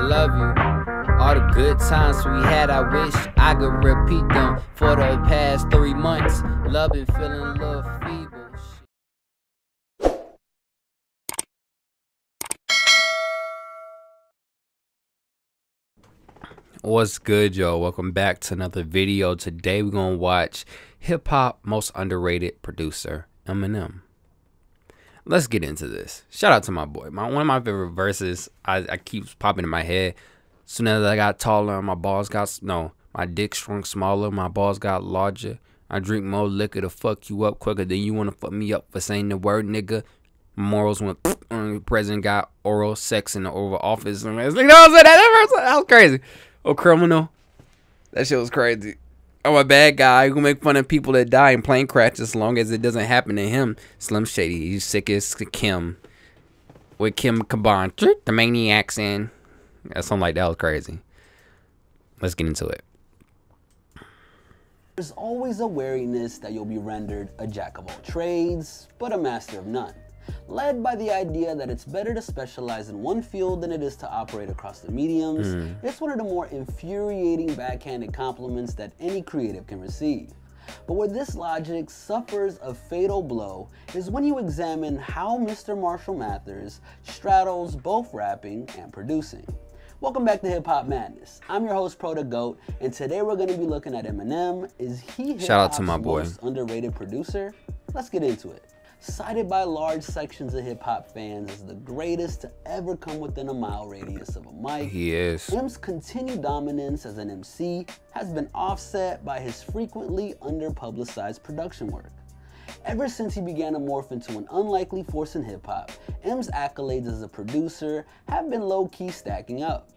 love you. All the good times we had, I wish I could repeat them for the past 3 months. Love and feeling a little feeble. What's good, y'all? Welcome back to another video. Today we're gonna watch hip-hop most underrated producer, Eminem. Let's get into this. Shout out to my boy. One of my favorite verses I keep popping in my head. Soon as I got taller, my dick shrunk smaller, my balls got larger. I drink more liquor to fuck you up quicker than you wanna fuck me up for saying the word nigga. Morals went president got oral sex in the Oval Office. And it's like, that was crazy. Oh, criminal. That shit was crazy. Oh, a bad guy who make fun of people that die in plane crashes as long as it doesn't happen to him. Slim Shady. He's sick as Kim. With Kim Kaban. The maniacs in. Something like that was crazy. Let's get into it. There's always a wariness that you'll be rendered a jack of all trades, but a master of none. Led by the idea that it's better to specialize in one field than it is to operate across the mediums, it's one of the more infuriating backhanded compliments that any creative can receive. But where this logic suffers a fatal blow is when you examine how Mr. Marshall Mathers straddles both rapping and producing. Welcome back to Hip Hop Madness. I'm your host, Pro the GOAT, and today we're going to be looking at Eminem. Is he hip-hop's most underrated producer? Let's get into it. Cited by large sections of hip-hop fans as the greatest to ever come within a mile radius of a mic, he is. M's continued dominance as an MC has been offset by his frequently under-publicized production work. Ever since he began to morph into an unlikely force in hip-hop, M's accolades as a producer have been low-key stacking up.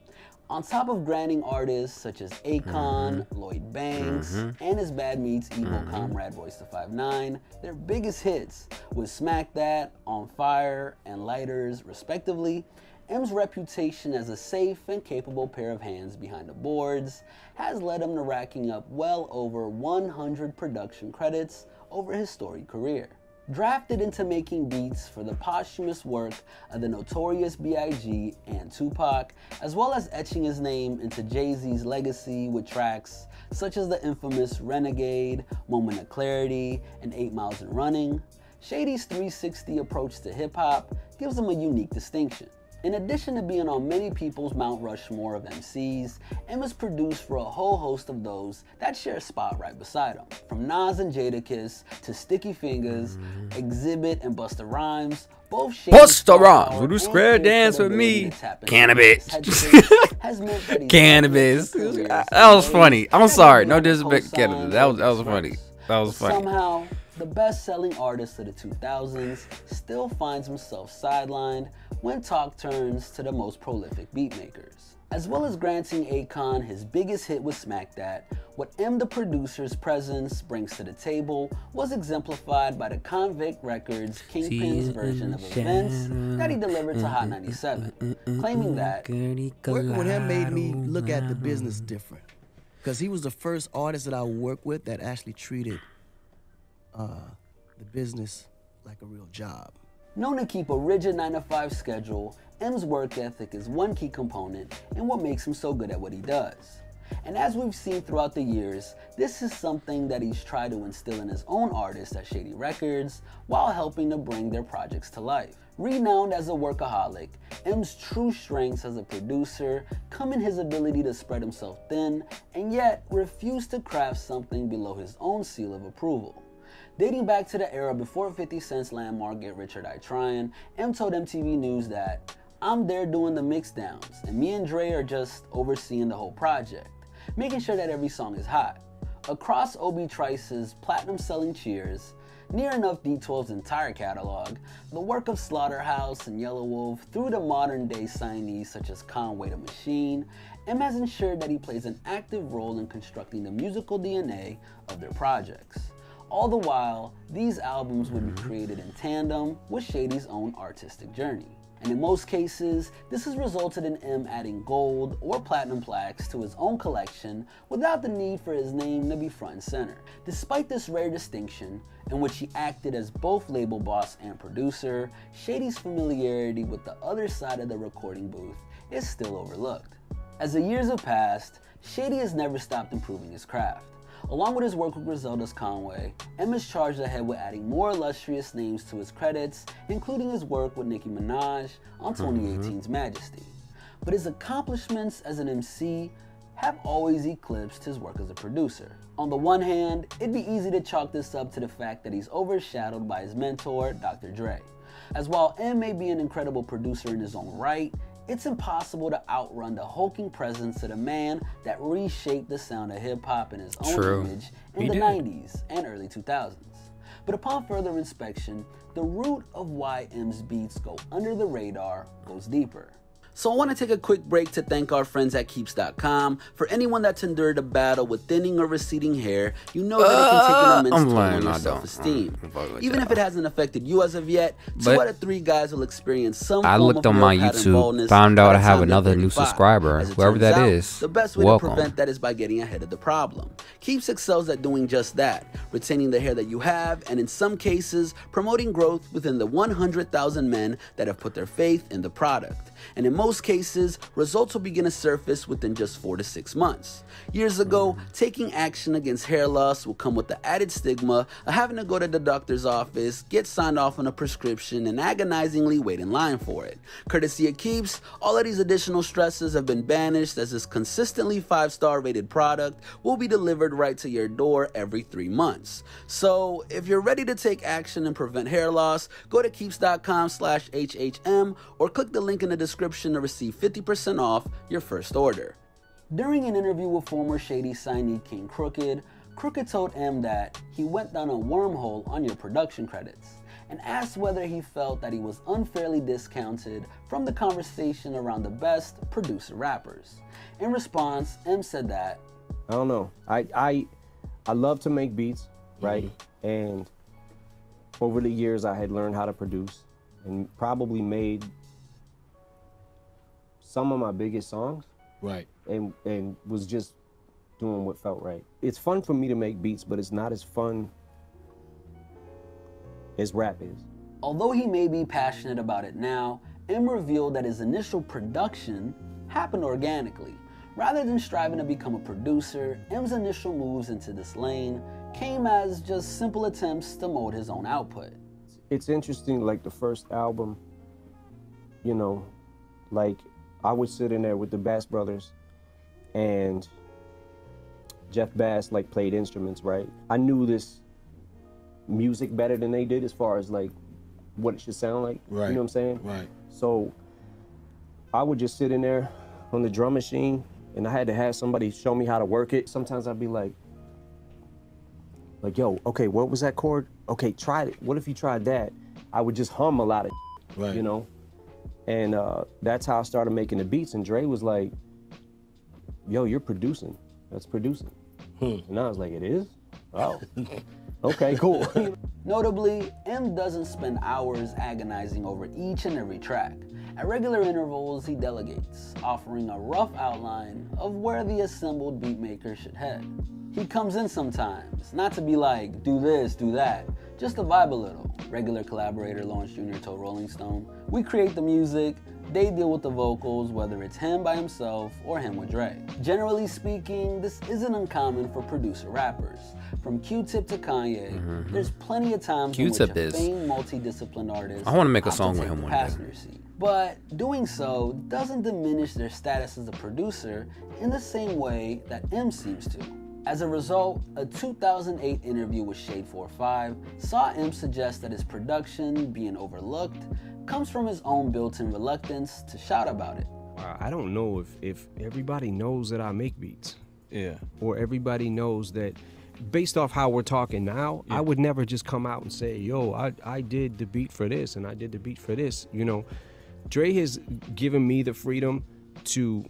On top of granting artists such as Akon, Lloyd Banks, and his Bad Meets Evil comrade Royce da 5'9", their biggest hits with Smack That, On Fire, and Lighters, respectively, M's reputation as a safe and capable pair of hands behind the boards has led him to racking up well over 100 production credits over his storied career. Drafted into making beats for the posthumous work of the Notorious B.I.G. and Tupac, as well as etching his name into Jay-Z's legacy with tracks such as the infamous Renegade, Moment of Clarity, and 8 Miles and Running, Shady's 360 approach to hip-hop gives him a unique distinction. In addition to being on many people's Mount Rushmore of MCs, M has produced for a whole host of those that share a spot right beside him. From Nas and Jadakiss to Sticky Fingers, Exhibit and Busta Rhymes, both Busta Rhymes, would you square dance with me? Cannabis. Cannabis. That was funny. I'm sorry, no disrespect to Cannabis. That was funny. That was funny. Somehow, the best-selling artist of the 2000s still finds himself sidelined when talk turns to the most prolific beatmakers. As well as granting Akon his biggest hit with Smack That, what M the producer's presence brings to the table was exemplified by the Convict Records Kingpin's version of events that he delivered to Hot 97, claiming that working with him made me look at the business different, because he was the first artist that I worked with that actually treated the business like a real job. Known to keep a rigid 9-to-5 schedule, M's work ethic is one key component in what makes him so good at what he does. And as we've seen throughout the years, this is something that he's tried to instill in his own artists at Shady Records while helping to bring their projects to life. Renowned as a workaholic, M's true strengths as a producer come in his ability to spread himself thin and yet refuse to craft something below his own seal of approval. Dating back to the era before 50 Cent's landmark Get Rich or Die Tryin', M told MTV News that, "I'm there doing the mix downs, and me and Dre are just overseeing the whole project, making sure that every song is hot." Across Obi Trice's platinum-selling Cheers, near enough D12's entire catalog, the work of Slaughterhouse and Yellow Wolf through to modern-day signees such as Conway the Machine, M has ensured that he plays an active role in constructing the musical DNA of their projects. All the while, these albums would be created in tandem with Shady's own artistic journey. And in most cases, this has resulted in M adding gold or platinum plaques to his own collection without the need for his name to be front and center. Despite this rare distinction, in which he acted as both label boss and producer, Shady's familiarity with the other side of the recording booth is still overlooked. As the years have passed, Shady has never stopped improving his craft. Along with his work with Griselda's Conway, M is charged ahead with adding more illustrious names to his credits, including his work with Nicki Minaj on 2018's Majesty. But his accomplishments as an MC have always eclipsed his work as a producer. On the one hand, it'd be easy to chalk this up to the fact that he's overshadowed by his mentor, Dr. Dre. As while M may be an incredible producer in his own right, it's impossible to outrun the hulking presence of the man that reshaped the sound of hip-hop in his own image in the 90s and early 2000s. But upon further inspection, the root of why M's beats go under the radar goes deeper. So I want to take a quick break to thank our friends at Keeps.com. For anyone that's endured a battle with thinning or receding hair, you know that it can take an immense toll on your self-esteem. Even if it hasn't affected you as of yet, 2 out of 3 guys will experience some form of looked on my YouTube, found out I have another new subscriber. Whoever that is, the best way to prevent that is by getting ahead of the problem. Keeps excels at doing just that, retaining the hair that you have, and in some cases, promoting growth within the 100,000 men that have put their faith in the product. And in most cases, results will begin to surface within just 4 to 6 months. Years ago, taking action against hair loss will come with the added stigma of having to go to the doctor's office, get signed off on a prescription, and agonizingly wait in line for it. Courtesy of Keeps, all of these additional stresses have been banished, as this consistently 5-star rated product will be delivered right to your door every 3 months. So if you're ready to take action and prevent hair loss, go to keeps.com/HHM or click the link in the description to receive 50% off your first order. During an interview with former Shady signee King Crooked, Crooked told M that he went down a wormhole on your production credits and asked whether he felt that he was unfairly discounted from the conversation around the best producer rappers. In response, M said that, I don't know. I love to make beats, right? And over the years I had learned how to produce and probably made some of my biggest songs. Right. And was just doing what felt right. It's fun for me to make beats, but it's not as fun as rap is. Although he may be passionate about it now, M revealed that his initial production happened organically. Rather than striving to become a producer, M's initial moves into this lane came as just simple attempts to mold his own output. It's interesting, like the first album, you know, like I was sitting there with the Bass Brothers and Jeff Bass like played instruments, right? I knew this music better than they did as far as like what it should sound like, right. You know what I'm saying? Right. So I would just sit in there on the drum machine and I had to have somebody show me how to work it. Sometimes I'd be like, yo, okay, what was that chord? Okay, try it. What if you tried that? I would just hum a lot of right. You know? And that's how I started making the beats. And Dre was like, yo, you're producing. That's producing. And I was like, it is? Oh, okay, cool. Notably, M doesn't spend hours agonizing over each and every track. At regular intervals, he delegates, offering a rough outline of where the assembled beatmaker should head. He comes in sometimes, not to be like, do this, do that, just to vibe a little. Regular collaborator Lawrence Jr. told Rolling Stone, we create the music, they deal with the vocals, whether it's him by himself or him with Dre. Generally speaking, this isn't uncommon for producer rappers. From Q-Tip to Kanye, there's plenty of times in which a famed multidisciplined artist I want to make a song with him one day. But doing so doesn't diminish their status as a producer in the same way that M seems to. As a result, a 2008 interview with Shade 45 saw M suggest that his production being overlooked comes from his own built-in reluctance to shout about it. I don't know if everybody knows that I make beats. Yeah. Or everybody knows that, based off how we're talking now, I would never just come out and say, yo, I did the beat for this and I did the beat for this. You know, Dre has given me the freedom to,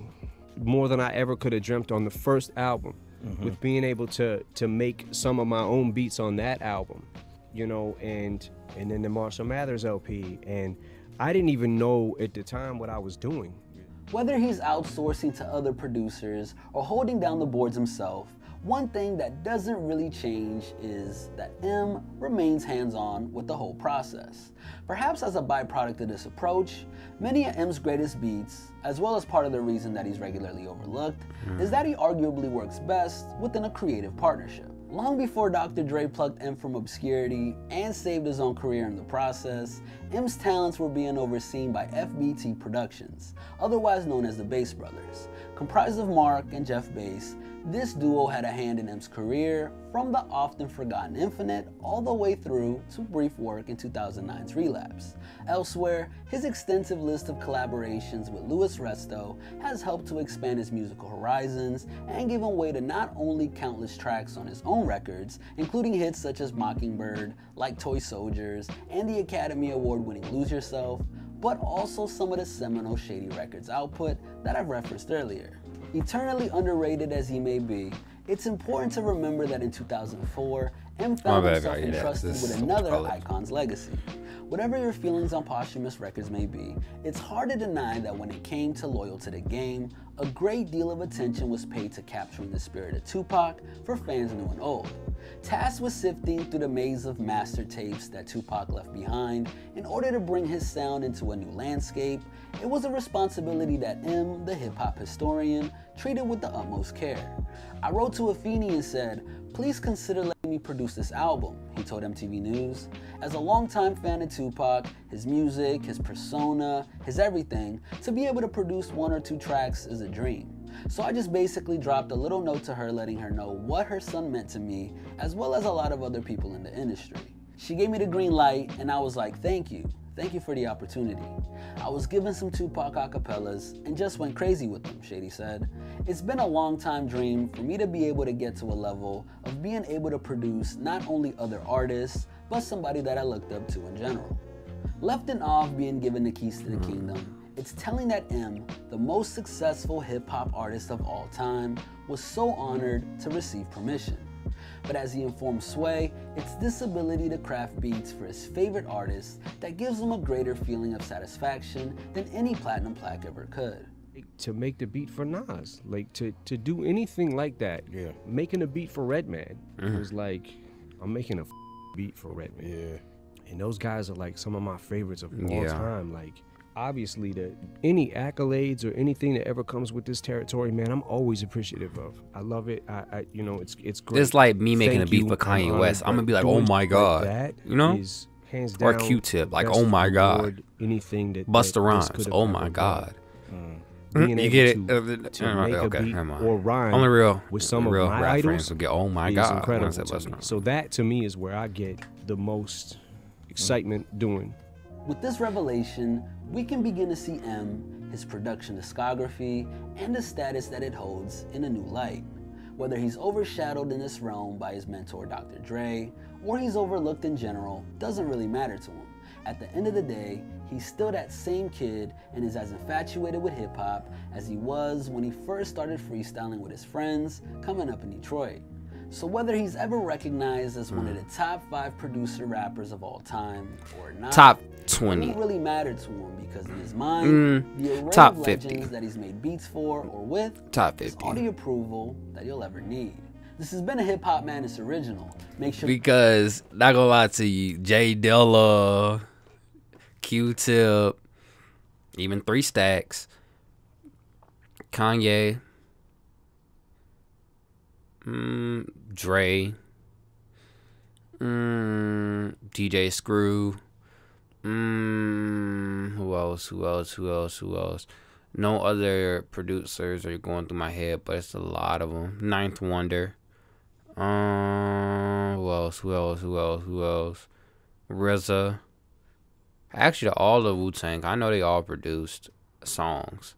more than I ever could have dreamt on the first album, with being able to make some of my own beats on that album, you know, and then the Marshall Mathers LP. And I didn't even know at the time what I was doing. Whether he's outsourcing to other producers or holding down the boards himself, One thing that doesn't really change is that M remains hands-on with the whole process. Perhaps as a byproduct of this approach, many of M's greatest beats, as well as part of the reason that he's regularly overlooked, is that he arguably works best within a creative partnership. Long before Dr. Dre plucked M from obscurity and saved his own career in the process, M's talents were being overseen by FBT Productions, otherwise known as the Bass Brothers. Comprised of Mark and Jeff Bass, this duo had a hand in M's career from the often forgotten Infinite all the way through to brief work in 2009's Relapse. Elsewhere, his extensive list of collaborations with Louis Resto has helped to expand his musical horizons and given way to not only countless tracks on his own records, including hits such as Mockingbird, Like Toy Soldiers, and the Academy Award-winning Lose Yourself, but also some of the seminal Shady Records output that I've referenced earlier. Eternally underrated as he may be, it's important to remember that in 2004, M found himself entrusted with another icon's legacy. Whatever your feelings on posthumous records may be, it's hard to deny that when it came to Loyal to the Game, a great deal of attention was paid to capturing the spirit of Tupac for fans new and old. Tasked with sifting through the maze of master tapes that Tupac left behind in order to bring his sound into a new landscape, it was a responsibility that M, the hip-hop historian, treated with the utmost care. I wrote to Afeni and said, "Please consider letting me produce this album," he told MTV News. As a longtime fan of Tupac, his music, his persona, his everything, to be able to produce 1 or 2 tracks is a dream. So I just basically dropped a little note to her letting her know what her son meant to me, as well as a lot of other people in the industry. She gave me the green light and I was like, thank you for the opportunity. I was given some Tupac acapellas and just went crazy with them, Shady said. It's been a long time dream for me to be able to get to a level of being able to produce not only other artists, but somebody that I looked up to in general. Left in awe of being given the keys to the kingdom, it's telling that M, the most successful hip-hop artist of all time, was so honored to receive permission. But as he informed Sway, it's this ability to craft beats for his favorite artists that gives him a greater feeling of satisfaction than any platinum plaque ever could. To make the beat for Nas, like to do anything like that, making a beat for Redman, it was like, I'm making a beat for Redman. Yeah. And those guys are like some of my favorites of all time. Like, obviously, any accolades or anything that ever comes with this territory, man, I'm always appreciative of. I love it. You know, it's great. It's like me making a beat for Kanye West. I'm gonna be like, oh my god, that you know, is hands down. Or Q-Tip, like, oh my god. Anything that Busta Rhymes, oh my god. You get it? To make a beat or rhyme only real with some of real my rap idols friends will get, oh my is god, incredible to me. So that to me is where I get the most excitement doing. With this revelation, we can begin to see M, his production discography, and the status that it holds in a new light. Whether he's overshadowed in this realm by his mentor Dr. Dre, or he's overlooked in general, doesn't really matter to him. At the end of the day, he's still that same kid and is as infatuated with hip-hop as he was when he first started freestyling with his friends coming up in Detroit. So whether he's ever recognized as one of the top 5 producer rappers of all time or not, top 20, doesn't really matter to him because in his mind, the array top of 50 legends that he's made beats for or with top 50 is all the approval that you'll ever need. This has been a Hip Hop Madness original. Make sure, because not gonna lie to you, J Dilla, Q-Tip, even 3 Stacks, Kanye, Dre, DJ Screw, who else? No other producers are going through my head, but it's a lot of them. Ninth Wonder. Who else? RZA. Actually, all of Wu-Tang. I know they all produced songs,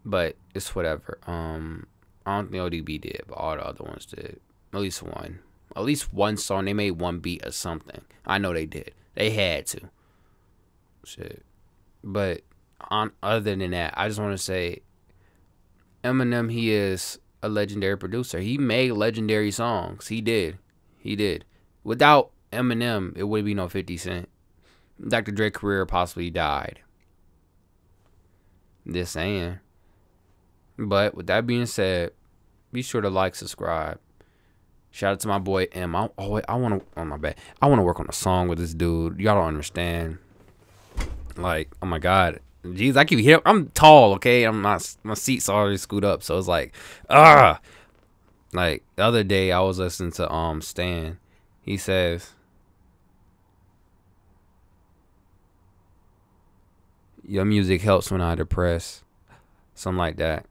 but it's whatever. I don't think ODB did, but all the other ones did. At least one song. They made one beat or something. I know they did. They had to. Shit. But other than that, I just want to say, Eminem, he is a legendary producer. He made legendary songs. He did. Without Eminem, it wouldn't be no 50 Cent. Dr. Dre's career possibly died. Just saying. But with that being said, be sure to like, subscribe, Shout out to my boy M. I want to. Oh my bad. I want to work on a song with this dude. Y'all don't understand. Like, oh my god, jeez, I keep hearing. I'm tall, okay. My seat's already screwed up, so it's like, Like the other day, I was listening to Stan. He says, "Your music helps when I'm depressed," something like that.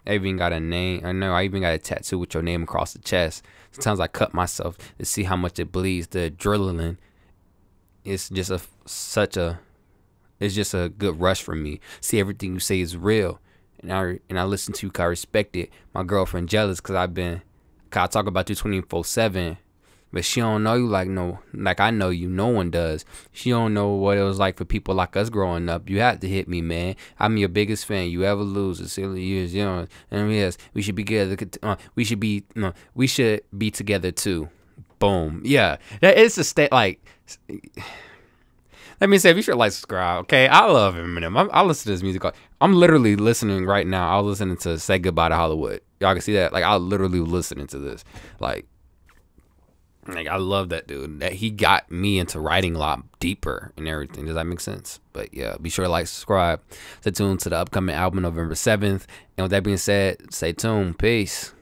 I even got a name. I know I even got a tattoo with your name across the chest. Sometimes I cut myself to see how much it bleeds. The adrenaline, it's just it's just a good rush for me. See, everything you say is real, and I listen to you 'cause I respect it. My girlfriend jealous 'cause I talk about you 24/7, but she don't know you like I know you. No one does. She don't know what it was like for people like us growing up. You have to hit me, man. I'm your biggest fan. You ever lose a silly years, you know? And yes, we should be together. We should be together too. Boom. Yeah, it's a state like. Let me say, if you should like, subscribe, okay? I love Eminem. I listen to his music. I'm literally listening right now. I was listening to "Say Goodbye to Hollywood." Y'all can see that. Like, I literally listening to this. Like I love that dude. That he got me into writing a lot deeper and everything. Does that make sense? But yeah, be sure to like, subscribe. Stay tuned to the upcoming album November 7th. And with that being said, stay tuned. Peace.